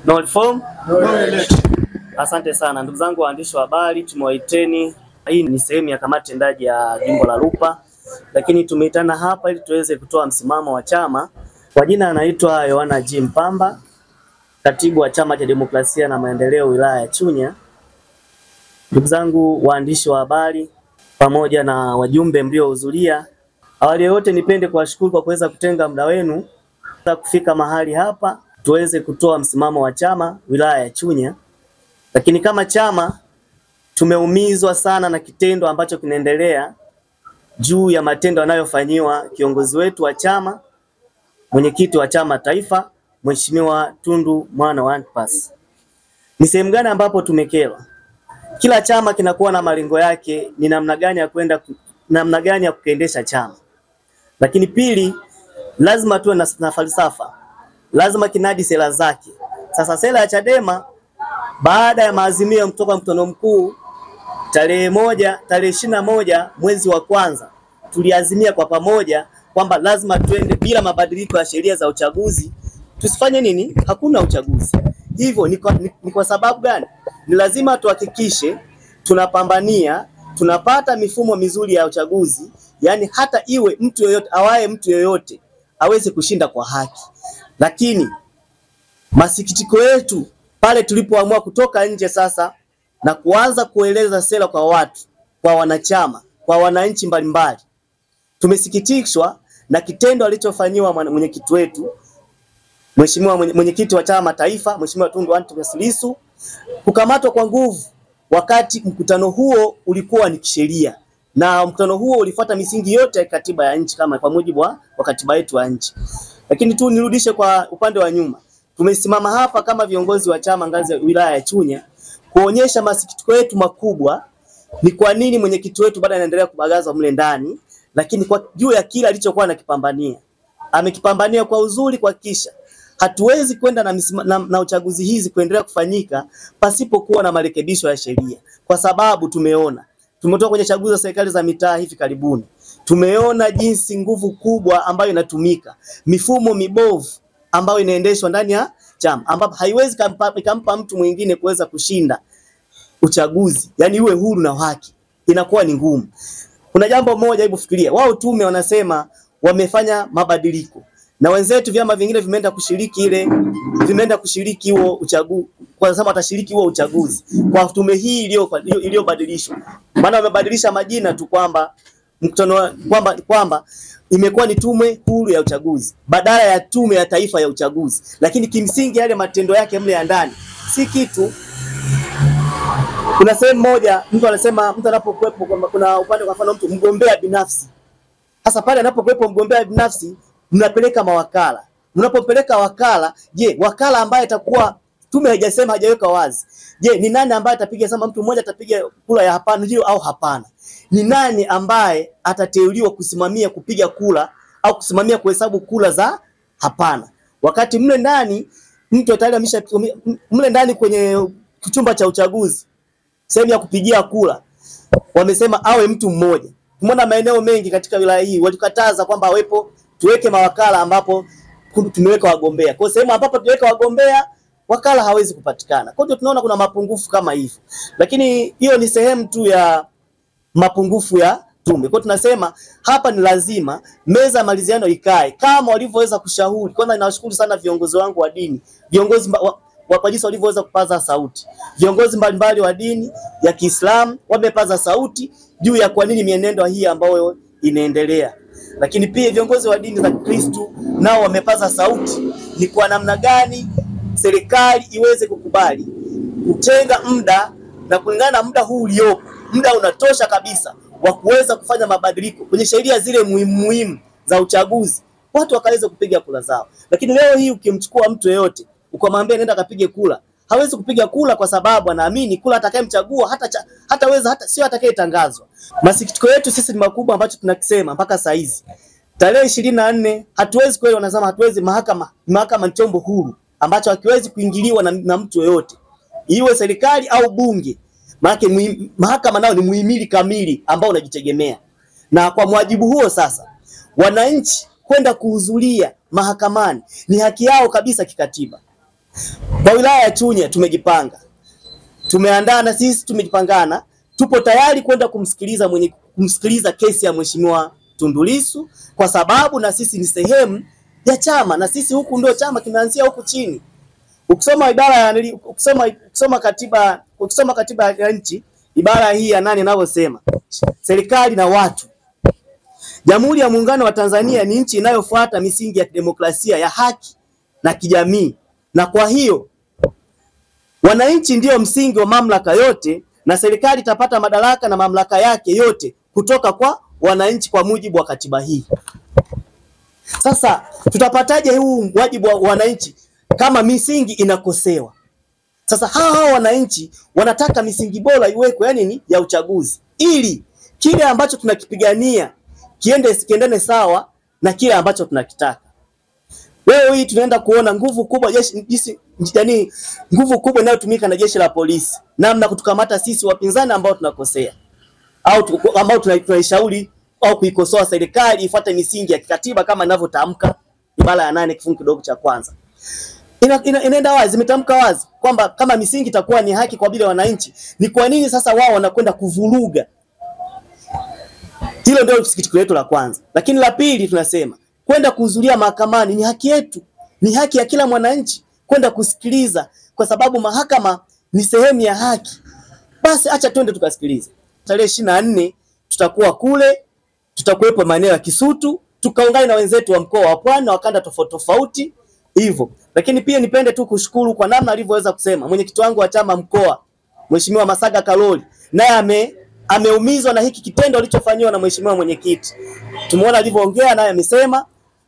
No reform, no election. Asante sana ndugu zangu waandishi wa habari, tumewaiteni. Hii ni sehemu ya kamati tendaji ya jimbo la Lupa, lakini tumeitana hapa ili tuweze kutoa msimamo wa chama. Kwa jina anaitwa Yohana G. Mpamba, katibu wa Chama cha Demokrasia na Maendeleo wilaya ya Chunya. Ndugu zangu waandishi wa habari pamoja na wajumbe mliohudhuria, awali yote nipende kuwashukuru kwa kuweza kutenga muda wenu kufika mahali hapa tuweze kutoa msimamo wa chama wilaya ya Chunya. Lakini kama chama tumeumizwa sana na kitendo ambacho kinaendelea juu ya matendo yanayofanyiwa kiongozi wetu wa chama, mwenyekiti wa chama taifa, Mheshimiwa Tundu Mwana wa Antipas. Ni sehemu gani ambapo tumekerwa? Kila chama kinakuwa na malengo yake, ni namna gani ya kuendesha chama. Lakini pili, lazima tuwe na falsafa. Lazima kinadi sera zake. Sasa sera ya Chadema baada ya maazimio kutoka mkutano mkuu tarehe 21 mwezi wa kwanza, tuliazimia kwa pamoja kwamba lazima tuende bila mabadiliko ya sheria za uchaguzi. Tusifanye nini? Hakuna uchaguzi. Hivyo ni kwa sababu gani? Ni lazima tuhakikishe tunapambania, tunapata mifumo mizuri ya uchaguzi, yani hata iwe mtu yoyote aweze kushinda kwa haki. Lakini masikitiko yetu pale tulipoamua kutoka nje sasa na kuanza kueleza sera kwa watu, kwa wanachama, kwa wananchi mbalimbali, tumesikitishwa na kitendo alichofanyiwa mwenyekiti wetu, Mheshimiwa mwenyekiti wa chama taifa, Mheshimiwa Tundu Antipas Lissu, kukamatwa kwa nguvu wakati mkutano huo ulikuwa ni kisheria, na mkutano huo ulifuata misingi yote ya katiba ya nchi kama kwa mujibu wa katiba yetu ya nchi. Lakini tu nirudishe kwa upande wa nyuma. Tumesimama hapa kama viongozi wa chama ngazi ya wilaya ya Chunya kuonyesha masikitiko yetu makubwa ni kwa nini mwenyekiti wetu bado anaendelea kubagazwa mle ndani, lakini kwa juu ya kila alichokuwa anakipambania. Amekipambania kwa uzuri kuhakikisha hatuwezi kwenda na uchaguzi hizi kuendelea kufanyika pasipokuwa na marekebisho ya sheria, kwa sababu tumetoka kwenye chaguzi za serikali za mitaa hivi karibuni. Tumeona jinsi nguvu kubwa ambayo inatumika, mifumo mibovu ambayo inaendeshwa ndani ya chama, ambapo haiwezi kumpa mtu mwingine kuweza kushinda uchaguzi, yani iwe huru na haki, inakuwa ni ngumu. Kuna jambo moja, hebu fikiria, wao tume wanasema wamefanya mabadiliko na wenzetu vyama vingine vimeenda kushiriki huo uchaguzi, kwa sababu watashiriki huo uchaguzi kwa tume hii iliyobadilishwa. Maana wamebadilisha majina tu kwamba mkutano kwamba imekuwa ni tume huru ya uchaguzi badala ya tume ya taifa ya uchaguzi, lakini kimsingi yale matendo yake mle ya ndani si kitu. Kuna sehemu moja mtu anasema mtu anapokuepo kwamba kuna upande kwa mfano mtu mgombea binafsi. Sasa pale anapokuepo mgombea binafsi mnapeleka mawakala. Mnapopeleka wakala, je, wakala ambaye atakuwa tume hajaweka wazi. Je, ni nani ambaye atapiga, sema mtu mmoja atapiga kura ya hapana ndio au hapana? Ni nani ambaye atateuliwa kusimamia kupiga kura au kusimamia kuhesabu kura za hapana? Wakati mle ndani mtu tayari mle ndani kwenye chumba cha uchaguzi, sehemu ya kupigia kura, wamesema awe mtu mmoja. Tumeona maeneo mengi katika wilaya hii walikataza kwamba tuweke mawakala ambapo tumeweka wagombea. Kwa sehemu ambapo tuweka wagombea, wakala hawezi kupatikana. Kwa hiyo tunaona kuna mapungufu kama hivyo. Lakini hiyo ni sehemu tu ya mapungufu ya tume. Kwa hiyo tunasema hapa ni lazima meza maliziano ikae kama walivyoweza kushauri. Kwanza ninawashukuru sana viongozi wangu wa dini, viongozi wa jinsi walivyoweza kupaza sauti. Viongozi mbalimbali wa dini ya Kiislamu wamepaza sauti juu ya kwa nini mienendo hii ambayo inaendelea. Lakini pia viongozi wa dini za Kristo nao wamepaza sauti ni kwa namna gani serikali iweze kukubali kutenga muda, na kulingana na muda huu uliopo, muda unatosha kabisa wa kuweza kufanya mabadiliko kwenye sheria zile muhimu za uchaguzi, watu wakaweza kupiga kura zao. Lakini leo hii ukimchukua mtu yeyote ukamwambia nenda kapige kura, hawezi kupiga kura kwa sababu anaamini kura atakayemchagua hata sio atakayetangazwa. Masikitiko yetu sisi ni makubwa ambacho tunakisema mpaka saa hizi. Tarehe 24 hatuwezi kweli, wanasema hatuwezi, mahakama ni chombo huru ambacho hakiwezi kuingiliwa na mtu yeyote, iwe serikali au bunge. Maana mahakama nao ni muhimili kamili ambao unajitegemea. Na kwa mwajibu huo sasa, wananchi kwenda kuhudhuria mahakamani ni haki yao kabisa kikatiba. Kwa wilaya ya Chunya tumejipanga. Tumeandaa na sisi tumejipangana. Tupo tayari kwenda kumsikiliza kesi ya Mheshimiwa Tundu Lissu kwa sababu na sisi ni sehemu ya chama na sisi huku ndio chama kimeanzia huku chini. Ukisoma katiba ya nchi, ibara hii ya 8 inavyosema, serikali na watu. Jamhuri ya Muungano wa Tanzania ni nchi inayofuata misingi ya demokrasia ya haki na kijamii. Na kwa hiyo wananchi ndio msingi wa mamlaka yote na serikali itapata madaraka na mamlaka yake yote kutoka kwa wananchi kwa mujibu wa katiba hii. Sasa tutapataje huu wajibu wa wananchi kama misingi inakosewa? Sasa hao wananchi wanataka misingi bora iwekwe, yani ni ya uchaguzi, ili kile ambacho tunakipigania kiendane sawa na kile ambacho tunakitaka. Leo hii tunaenda kuona nguvu kubwa nguvu kubwa inayotumika na jeshi la polisi namna kutukamata sisi wapinzani ambao tunakosea au ambao tunaishauri au kuikosoa serikali ifuate misingi ya kikatiba kama inavyotamka ibara ya 8 kifungu kidogo cha kwanza. Inaenda wazi, imetamka wazi kwamba kama misingi itakuwa ni haki kwa bila wananchi, ni kwa nini sasa wao wanakwenda kuvuruga? Hilo ndio sikitiko letu la kwanza. Lakini la pili tunasema kwenda kuhudhuria mahakamani ni haki yetu. Ni haki ya kila mwananchi kwenda kusikiliza kwa sababu mahakama ni sehemu ya haki. Basi acha twende tukasikilize. Tarehe 24 tutakuwa kule, tutakuwepo maeneo ya Kisutu, tukaungana na wenzetu wa mkoa wa Pwani na wakanda tofauti hivyo. Lakini pia nipende tu kushukuru kwa namna alivyoweza kusema mwenyekiti wangu wa chama mkoa Mheshimiwa Masaga Kaloli, naye ameumizwa na hiki kitendo alichofanywa na mheshimiwa mwenyekiti. Tumeona alivyoongea naye amesema,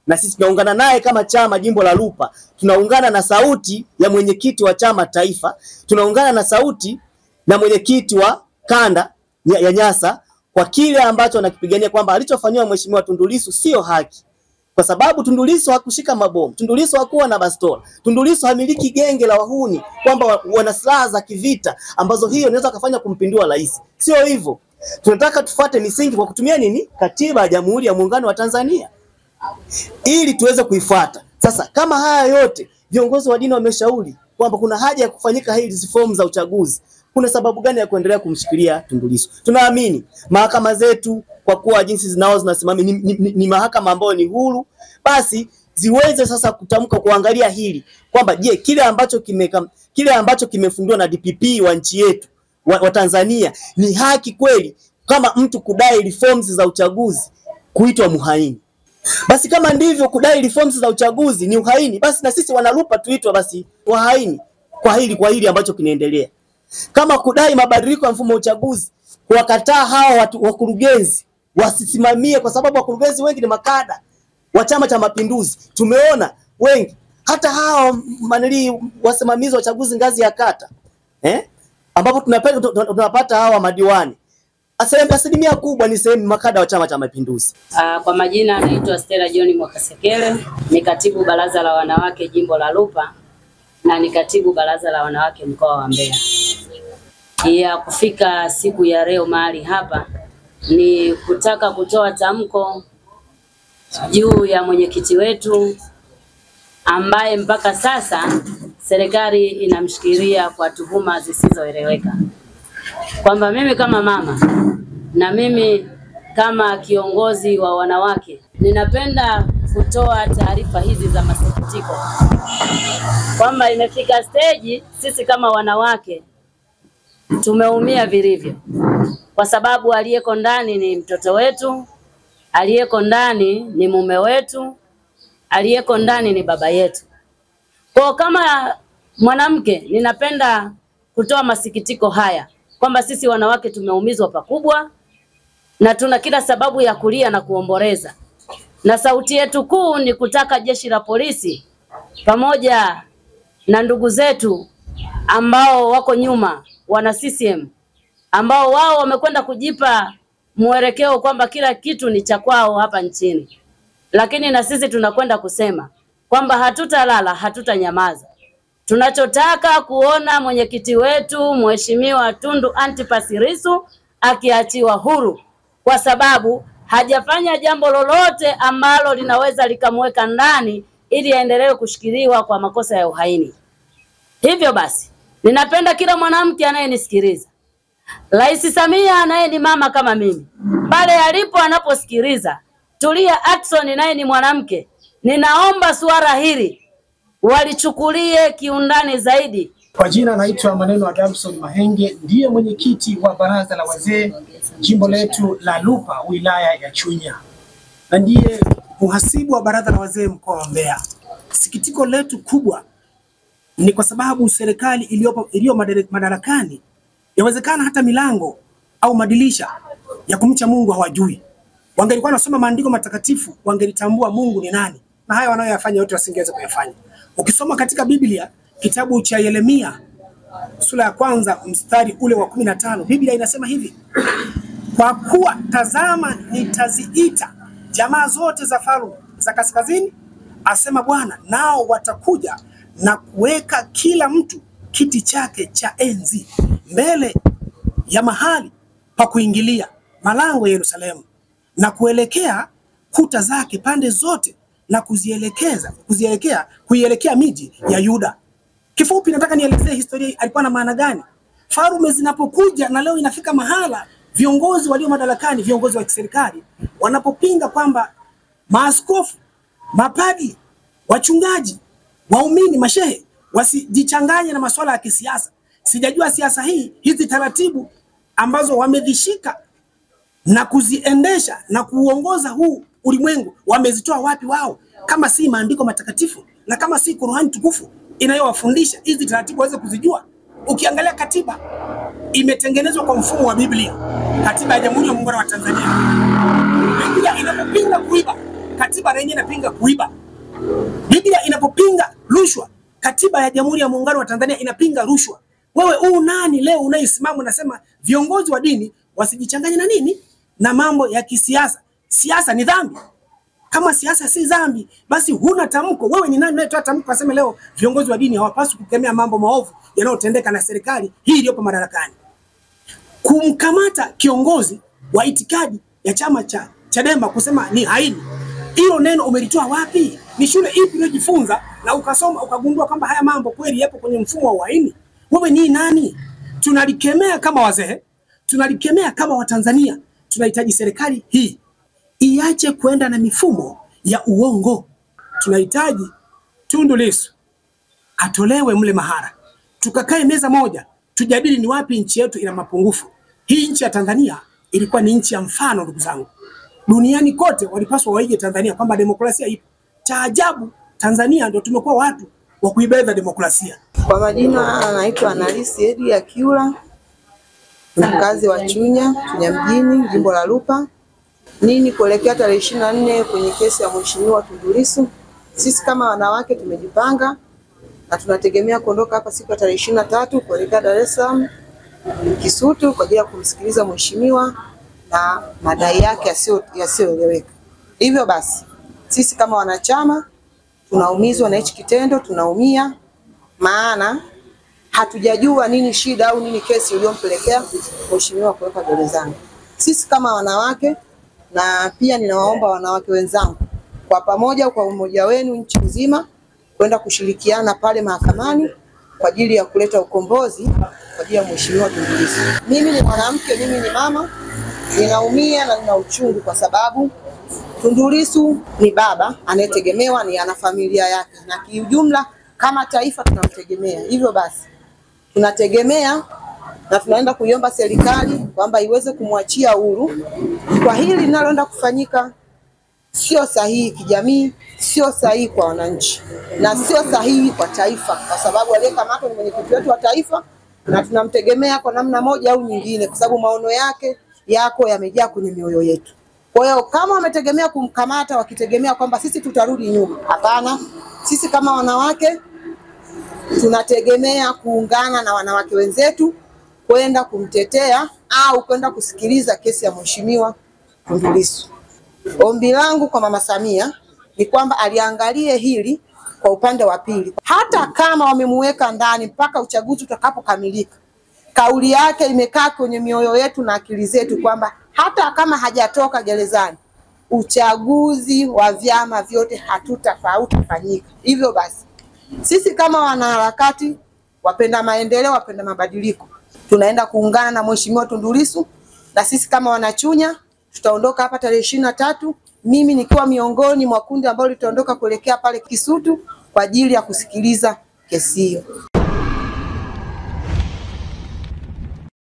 na sisi tunaungana naye kama chama jimbo la Lupa. Tunaungana na sauti ya mwenyekiti wa chama taifa, tunaungana na sauti na mwenyekiti wa kanda ya Nyasa kwa kile ambacho anakipigania kwamba alichofanywa mheshimiwa Tundu Lissu sio haki. Kwa sababu Tundu Lissu hakushika mabomu, Tundu Lissu hakuwa na bastola, Tundu Lissu hamiliki genge la wahuni kwamba wana silaha za kivita ambazo hiyo inaweza kufanya kumpindua rais. Sio hivyo. Tunataka tufuate misingi kwa kutumia nini? Katiba ya Jamhuri ya Muungano wa Tanzania, ili tuweze kuifuata. Sasa kama haya yote viongozi wa dini wameshauri kwamba kuna haja ya kufanyika hizi reform za uchaguzi, kuna sababu gani ya kuendelea kumshikilia Tundu Lissu? Tunaamini mahakama zetu kwa kuwa jinsi zinasimamia ni mahakama ambayo ni huru, basi ziweze sasa kutamka kuangalia hili kwamba je, kile ambacho kimefundiwa na DPP wa nchi yetu wa Tanzania ni haki kweli kama mtu kudai reforms za uchaguzi kuitwa muhaini? Basi kama ndivyo kudai reforms za uchaguzi ni uhaini, basi na sisi wanalupa tuitwa basi wahaini kwa hili ambacho kinaendelea. Kama kudai mabadiliko ya mfumo wa uchaguzi, kuwakataa hao wakurugenzi wasisimamie, kwa sababu wakurugenzi wengi ni makada wa Chama cha Mapinduzi. Tumeona wengi hata hao wasimamizi wa uchaguzi ngazi ya kata, ambapo tunapata hawa madiwani, asilimia kubwa ni sehemu makada wa Chama cha Mapinduzi. Kwa majina anaitwa Stella John Mwakasekele, ni katibu baraza la wanawake jimbo la Lupa na ni katibu baraza la wanawake mkoa wa Mbeya. Ya kufika siku ya leo mahali hapa ni kutaka kutoa tamko juu ya mwenyekiti wetu ambaye mpaka sasa serikali inamshikilia kwa tuhuma zisizoeleweka. Kwamba mimi kama mama na mimi kama kiongozi wa wanawake ninapenda kutoa taarifa hizi za masikitiko kwamba imefika stage sisi kama wanawake tumeumia vilivyo, kwa sababu aliyeko ndani ni mtoto wetu, aliyeko ndani ni mume wetu, aliyeko ndani ni baba yetu. Kwa kama mwanamke ninapenda kutoa masikitiko haya kwamba sisi wanawake tumeumizwa pakubwa na tuna kila sababu ya kulia na kuomboleza. Na sauti yetu kuu ni kutaka jeshi la polisi pamoja na ndugu zetu ambao wako nyuma, wana CCM, ambao wao wamekwenda kujipa mwelekeo kwamba kila kitu ni cha kwao hapa nchini. Lakini na sisi tunakwenda kusema kwamba hatutalala, hatutanyamaza. Tunachotaka kuona mwenyekiti wetu Mheshimiwa Tundu Antipas Lissu akiachiwa huru, kwa sababu hajafanya jambo lolote ambalo linaweza likamweka ndani ili aendelee kushikiliwa kwa makosa ya uhaini. Hivyo basi, ninapenda kila mwanamke anayenisikiliza, Rais Samia anaye ni mama kama mimi, pale alipo anaposikiliza Tulia Ackson naye ni mwanamke, ninaomba suala hili walichukulie kiundani zaidi. Kwa jina naitwa Maneno Adamson Mahenge, ndiye mwenyekiti wa baraza la wazee jimbo letu la Lupa wilaya ya Chunya, na ndiye mhasibu wa baraza la wazee mkoa wa Mbeya. Sikitiko letu kubwa ni kwa sababu serikali iliyo madarakani yawezekana hata milango au madirisha ya kumcha Mungu hawajui. Wangelikuwa wanasoma maandiko matakatifu, wangelitambua Mungu ni nani, na haya wanayoyafanya yote wasingeweza kuyafanya. Ukisoma katika Biblia kitabu cha Yeremia sura ya 1 mstari ule wa 15, Biblia inasema hivi: kwa kuwa tazama nitaziita jamaa zote za falme za kaskazini, asema Bwana, nao watakuja na kuweka kila mtu kiti chake cha enzi mbele ya mahali pa kuingilia malango ya Yerusalemu, na kuelekea kuta zake pande zote, na kuielekea miji ya Yuda. Kifupi nataka nielezee historia alikuwa na maana gani. Falme zinapokuja na leo inafika mahala viongozi walio madarakani, viongozi wa kiserikali wanapopinga kwamba maaskofu, mapadi, wachungaji, waumini, mashehe wasijichanganye na masuala ya kisiasa. Sijajua siasa hizi taratibu ambazo wamezishika na kuziendesha na kuuongoza huu ulimwengu wamezitoa wapi wao, kama si maandiko matakatifu na kama si Qur'an tukufu inayowafundisha hizi taratibu waweze kuzijua. Ukiangalia katiba imetengenezwa kwa mfumo wa Biblia, katiba ya Jamhuri ya Muungano wa Tanzania. Biblia inapopinga kuiba, katiba yenyewe inapinga kuiba. Biblia inapopinga rushwa, katiba ya Jamhuri ya Muungano wa Tanzania inapinga rushwa. Wewe nani leo unayesimama unasema viongozi wa dini wasijichanganye na nini? Na mambo ya kisiasa. Siasa ni dhambi. Kama siasa si dhambi, basi huna tamko. Wewe ni nani unayetoa tamko aseme leo viongozi wa dini hawapaswi kukemea mambo maovu yanayotendeka na serikali hii iliyopo madarakani? Kumkamata kiongozi wa itikadi ya chama cha Chadema kusema ni haini, hilo neno umelitoa wapi? Ni shule ipi uliyojifunza na ukasoma ukagundua kwamba haya mambo kweli yapo kwenye mfumo wa uhaini? Wewe ni nani? Tunalikemea kama wazee, tunalikemea kama Watanzania. Tunahitaji serikali hii iache kwenda na mifumo ya uongo. Tunahitaji Tundu Lissu atolewe mle mahara, tukakae meza moja, tujadili ni wapi nchi yetu ina mapungufu. Hii nchi ya Tanzania ilikuwa ni nchi ya mfano, ndugu zangu. Duniani kote walipaswa waige Tanzania kwamba demokrasia ipo. Cha ajabu Tanzania ndio tumekuwa watu wa kuibeza demokrasia. Kwa majina anaitwa Analisi Edi Akiula, mkazi wa Chunya mjini, jimbo la Lupa. Nini kuelekea tarehe 24 kwenye kesi ya Mheshimiwa Tundu Lissu. Sisi kama wanawake tumejipanga na tunategemea kuondoka hapa siku ya tarehe 23 kuelekea Dar es Salaam Kisutu kwa ajili ya kumsikiliza mheshimiwa na madai yake yasiyoeleweka. Hivyo basi sisi kama wanachama tunaumizwa na hichi kitendo, tunaumia, maana hatujajua nini shida au nini kesi iliyompelekea mheshimiwa kuweka gerezani. Sisi kama wanawake, na pia ninawaomba wanawake wenzangu kwa pamoja, kwa umoja wenu nchi nzima, kwenda kushirikiana pale mahakamani kwa ajili ya kuleta ukombozi kwa ajili ya mheshimiwa Tundu Lissu. Mimi ni mwanamke, mimi ni mama, ninaumia na nina uchungu kwa sababu Tundu Lissu ni baba anayetegemewa, ni ana familia yake, na kiujumla kama taifa tunamtegemea. Hivyo basi tunategemea na tunaenda kuiomba serikali kwamba iweze kumwachia huru. Kwa hili linaloenda kufanyika sio sahihi kijamii, sio sahihi kwa wananchi, na sio sahihi kwa taifa, kwa sababu aliyekamatwa ni mwenyekiti wetu wa taifa na tunamtegemea kwa namna moja au nyingine, kwa sababu maono yake yamejaa kwenye mioyo yetu. Kwa hiyo kama wametegemea kumkamata wakitegemea kwamba sisi tutarudi nyuma, hapana. Sisi kama wanawake tunategemea kuungana na wanawake wenzetu kwenda kumtetea au kwenda kusikiliza kesi ya mheshimiwa Tundu Lissu. Ombi langu kwa Mama Samia ni kwamba aliangalie hili kwa upande wa pili. Hata kama wamemuweka ndani mpaka uchaguzi utakapokamilika, kauli yake imekaa kwenye mioyo yetu na akili zetu kwamba hata kama hajatoka gerezani, uchaguzi wa vyama vyote hautafanyika. Hivyo basi sisi kama wanaharakati wapenda maendeleo, wapenda mabadiliko. Tunaenda kuungana na Mheshimiwa Tundu Lissu, na sisi kama Wanachunya tutaondoka hapa tarehe 23, mimi nikiwa miongoni mwa kundi ambalo litaondoka kuelekea pale Kisutu kwa ajili ya kusikiliza kesi hiyo.